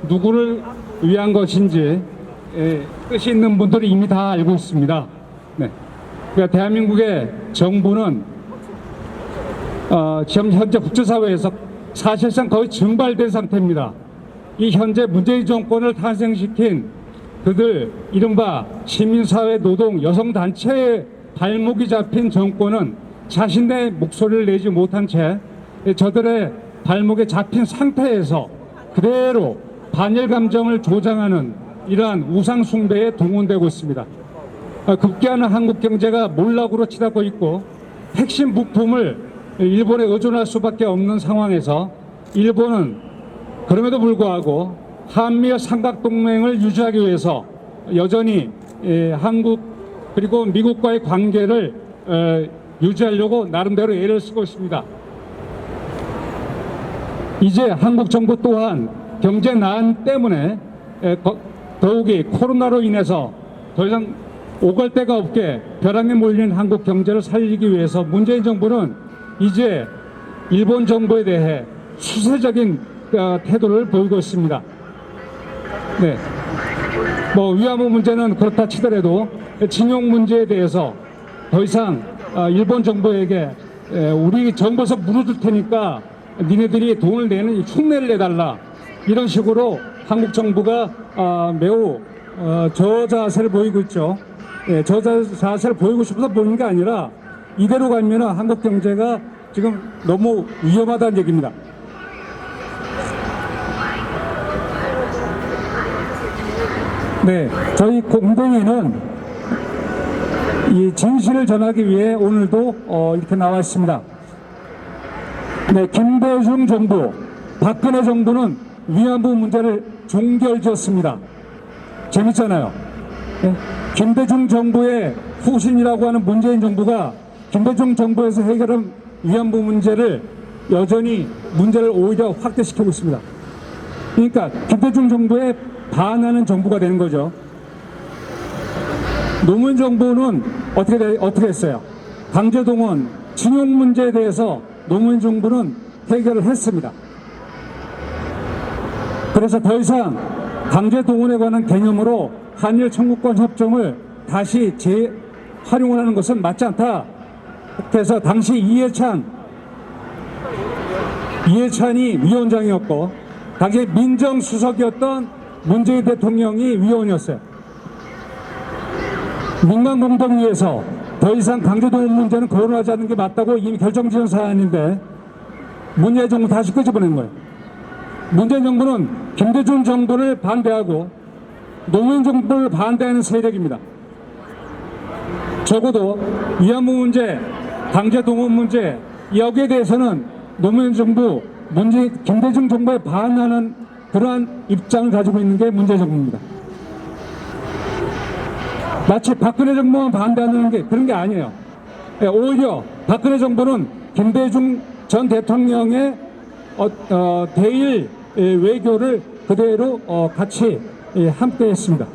누구를 위한 것인지 뜻이 있는 분들이 이미 다 알고 있습니다. 네. 그러니까 대한민국의 정부는 지금 현재 국제사회에서 사실상 거의 증발된 상태입니다. 이 현재 문재인 정권을 탄생시킨 그들 이른바 시민사회 노동 여성단체의 발목이 잡힌 정권은 자신의 목소리를 내지 못한 채 저들의 발목에 잡힌 상태에서 그대로 반일 감정을 조장하는 이러한 우상 숭배에 동원되고 있습니다. 급기야는 한국 경제가 몰락으로 치닫고 있고 핵심 부품을 일본에 의존할 수밖에 없는 상황에서 일본은 그럼에도 불구하고 한미일 삼각동맹을 유지하기 위해서 여전히 한국 그리고 미국과의 관계를 유지하려고 나름대로 애를 쓰고 있습니다. 이제 한국 정부 또한 경제 난 때문에 더욱이 코로나로 인해서 더 이상 오갈 데가 없게 벼랑에 몰린 한국 경제를 살리기 위해서 문재인 정부는 이제 일본 정부에 대해 수세적인 태도를 보이고 있습니다. 네. 위안부 문제는 그렇다 치더라도 징용 문제에 대해서 더 이상 일본 정부에게 우리 정부에서 물어줄 테니까 니네들이 돈을 내는 흉내를 내달라 이런 식으로 한국 정부가 매우 저자세를 보이고 있죠. 저자세를 보이고 싶어서 보이는 게 아니라 이대로 가면 한국 경제가 지금 너무 위험하다는 얘기입니다. 네, 저희 공동회는 이 진실을 전하기 위해 오늘도 이렇게 나와 있습니다. 네, 김대중 정부, 박근혜 정부는 위안부 문제를 종결지었습니다. 재밌잖아요. 네? 김대중 정부의 후신이라고 하는 문재인 정부가 김대중 정부에서 해결한 위안부 문제를 여전히 문제를 오히려 확대시키고 있습니다. 그러니까 김대중 정부에 반하는 정부가 되는 거죠. 노무현 정부는 어떻게 했어요? 강제동원, 징용 문제에 대해서 노무현 정부는 해결을 했습니다. 그래서 더 이상 강제동원에 관한 개념으로 한일 청구권 협정을 다시 재활용하는 것은 맞지 않다. 그래서 당시 이해찬이 위원장이었고 당시 민정수석이었던 문재인 대통령이 위원이었어요. 민간공동위에서 더 이상 강제동원 문제는 거론하지 않는 게 맞다고 이미 결정지은 사안인데 문재인 정부 다시 끄집어낸 거예요. 문재인 정부는 김대중 정부를 반대하고 노무현 정부를 반대하는 세력입니다. 적어도 위안부 문제, 강제동원 문제 여기에 대해서는 노무현 정부, 김대중 정부에 반하는 그러한 입장을 가지고 있는 게 문재인 정부입니다. 마치 박근혜 정부만 반대하는 게 그런 게 아니에요. 오히려 박근혜 정부는 김대중 전 대통령의 대일 외교를 그대로 같이 함께 했습니다.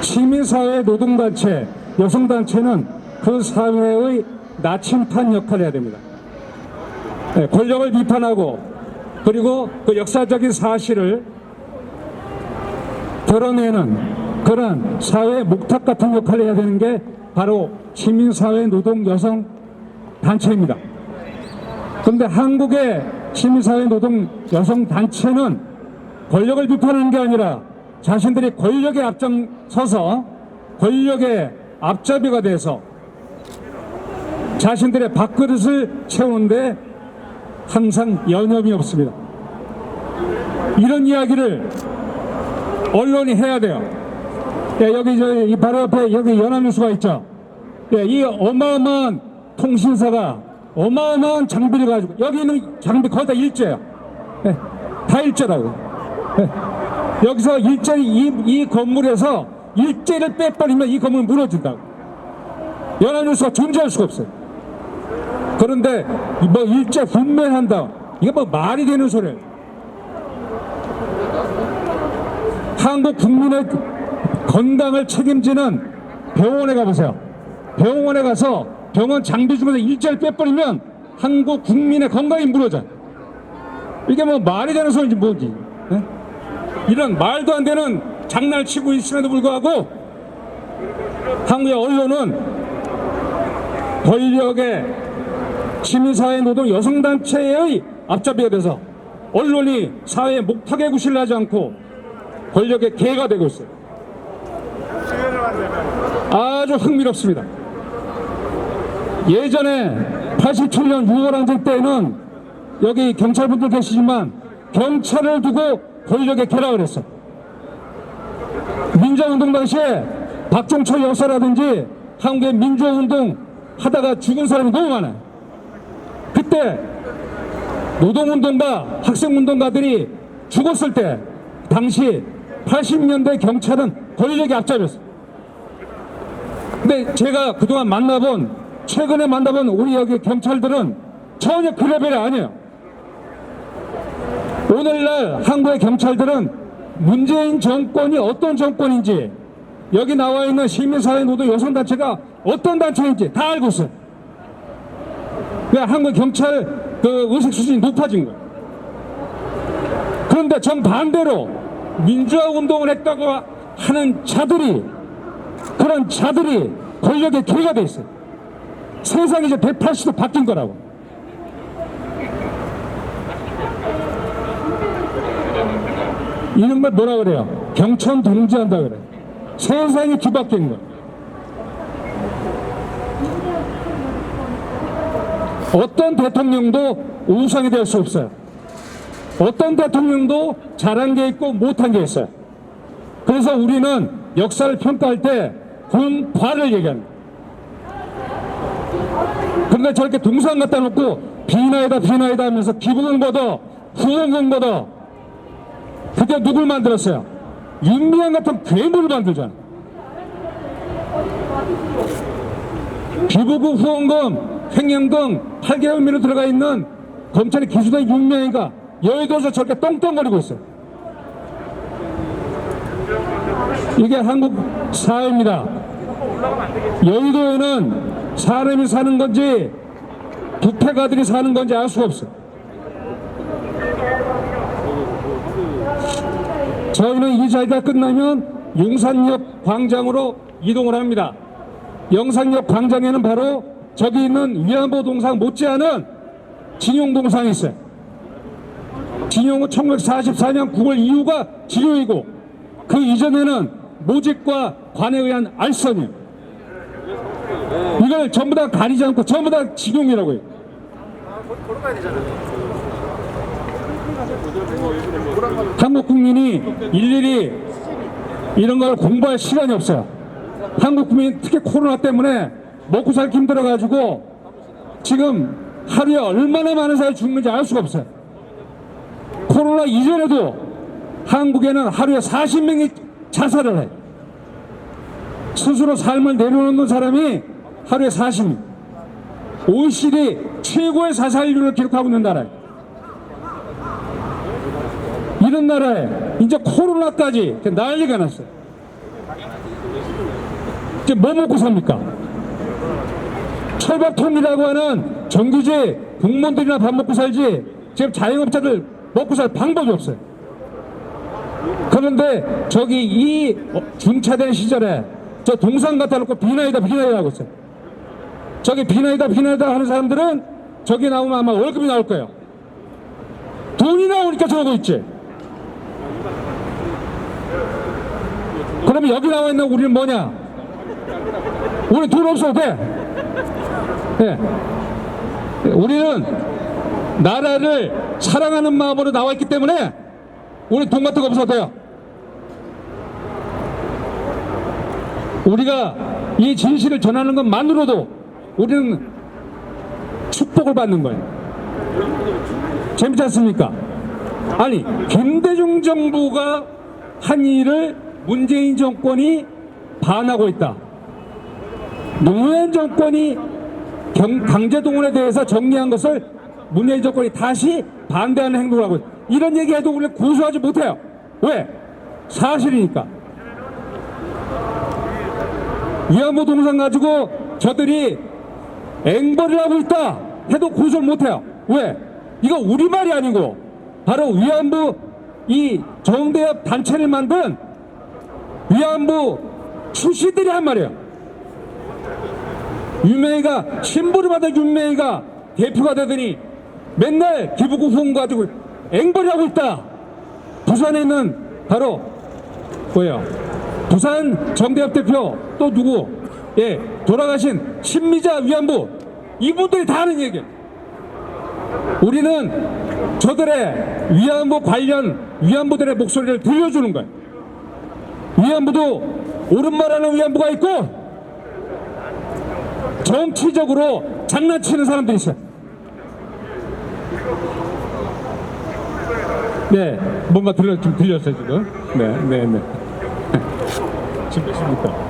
시민사회, 노동단체, 여성단체는 그 사회의 나침판 역할을 해야 됩니다. 권력을 비판하고 그리고 그 역사적인 사실을 드러내는 그런 사회 목탁 같은 역할을 해야 되는 게 바로 시민사회, 노동, 여성 단체입니다. 그런데 한국의 시민사회, 노동, 여성 단체는 권력을 비판하는 게 아니라 자신들이 권력에 앞장서서 권력의 앞잡이가 돼서 자신들의 밥그릇을 채우는데 항상 여념이 없습니다. 이런 이야기를 언론이 해야 돼요. 여기 바로 옆에 여기 연합뉴스가 있죠. 이 어마어마한 통신사가 어마어마한 장비를 가지고 여기 있는 장비 거의 다 일제예요. 다 일제라고. 여기서 이 건물에서 일제를 빼버리면 이 건물 무너진다고. 연합뉴스가 존재할 수가 없어요. 그런데 일제 훈련한다. 이게 말이 되는 소리예요. 한국 국민의 건강을 책임지는 병원에 가보세요. 병원에 가서 병원 장비 중에서 일제를 빼버리면 한국 국민의 건강이 무너져. 이게 뭐 말이 되는 소리인지 뭐지? 네? 이런 말도 안 되는 장난을 치고 있음에도 불구하고 한국의 언론은 권력의 시민사회 노동 여성단체의 앞잡이가 돼서 언론이 사회의 목탁에 구실을 하지 않고 권력의 개가 되고 있어요. 아주 흥미롭습니다. 예전에 87년 6월 항쟁 때는 여기 경찰분들 계시지만 경찰을 두고 권력의 개락을 했어. 민주화운동 당시에 박종철 여사라든지 한국의 민주화운동 하다가 죽은 사람이 너무 많아요. 그때 노동운동가 학생운동가들이 죽었을 때 당시 80년대 경찰은 권력의 앞잡이였어요. 근데 제가 그동안 최근에 만나본 우리 여기 경찰들은 전혀 그 레벨이 아니에요. 오늘날 한국의 경찰들은 문재인 정권이 어떤 정권인지, 여기 나와 있는 시민사회 노동 여성단체가 어떤 단체인지 다 알고 있어요. 한국 경찰 그 의식 수준이 높아진 거예요. 그런데 정반대로 민주화 운동을 했다고 하는 그런 자들이 권력의 개가 돼 있어요. 세상이 이제 180도 바뀐 거라고. 이런 걸 뭐라 그래요? 경천 동지한다 그래. 세상이 뒤바뀐 거예요. 어떤 대통령도 우상이 될 수 없어요. 어떤 대통령도 잘한 게 있고 못한 게 있어요. 그래서 우리는 역사를 평가할 때 공과를 얘기합니다. 그런데 저렇게 동상 갖다 놓고 비나이다 하면서 기부금 걷어 후원금 걷어, 그게 누굴 만들었어요? 윤미향 같은 괴물을 만들잖아. 기부금 후원금 횡령금 8개월 혐의로 들어가 있는 검찰이 기소된 윤미향이가 여의도에서 저렇게 똥똥거리고 있어요. 이게 한국 사회입니다. 여의도에는 사람이 사는 건지 부패가들이 사는 건지 알 수가 없어요. 저희는 이 자리가 끝나면 용산역 광장으로 이동을 합니다. 용산역 광장에는 바로 저기 있는 위안부 동상 못지않은 진용 동상이 있어요. 진용은 1944년 9월 이후가 진용이고 그 이전에는 모직과 관에 의한 알선이에요. 이걸 전부 다 가리지 않고 전부 다 진용이라고 해요. 한국 국민이 일일이 이런 걸 공부할 시간이 없어요. 한국 국민 특히 코로나 때문에 먹고 살기 힘들어가지고 지금 하루에 얼마나 많은 사람이 죽는지 알 수가 없어요. 코로나 이전에도 한국에는 하루에 40명이 자살을 해요. 스스로 삶을 내려놓는 사람이 하루에 40명. OECD 최고의 자살률을 기록하고 있는 나라예요. 이런 나라에 이제 코로나까지 난리가 났어요. 이제 뭐 먹고 삽니까? 철밥통이라고 하는 정규직 공무원들이나 밥 먹고 살지 지금 자영업자들 먹고 살 방법이 없어요. 그런데 저기 이 중차된 시절에 저 동상 갖다 놓고 비나이다 하고 있어요. 저기 비나이다 하는 사람들은 저기 나오면 아마 월급이 나올 거예요. 돈이 나오니까 저러고 있지. 그러면 여기 나와 있는 우리는 뭐냐? 우리 돈 없어도 돼. 네. 우리는 나라를 사랑하는 마음으로 나와 있기 때문에 우리 돈 같은 거 없어도 돼요. 우리가 이 진실을 전하는 것만으로도 우리는 축복을 받는 거예요. 재밌지 않습니까? 아니, 김대중 정부가 한 일을 문재인 정권이 반하고 있다. 노무현 정권이 강제동원에 대해서 정리한 것을 문재인 정권이 다시 반대하는 행동을 하고 있다. 이런 얘기해도 우리는 고소하지 못해요. 왜? 사실이니까. 위안부 동상 가지고 저들이 앵벌을 하고 있다. 해도 고소를 못해요. 왜? 이거 우리말이 아니고 바로 위안부 이 정대협 단체를 만든 위안부 출신들이 한 말이에요. 윤명희가 신부름하던 윤명희가 대표가 되더니 맨날 기부금 후원 가지고 앵벌이하고 있다. 부산에 있는 바로 뭐예요? 부산 정대협 대표 또 누구? 예, 돌아가신 신미자 위안부 이분들이 다 하는 얘기예요. 우리는 저들의 위안부 관련 위안부들의 목소리를 들려주는 거예요. 위안부도 옳은 말하는 위안부가 있고 정치적으로 장난치는 사람들이 있어요. 네, 뭔가 좀 들렸어요 지금. 네. 준비했습니까?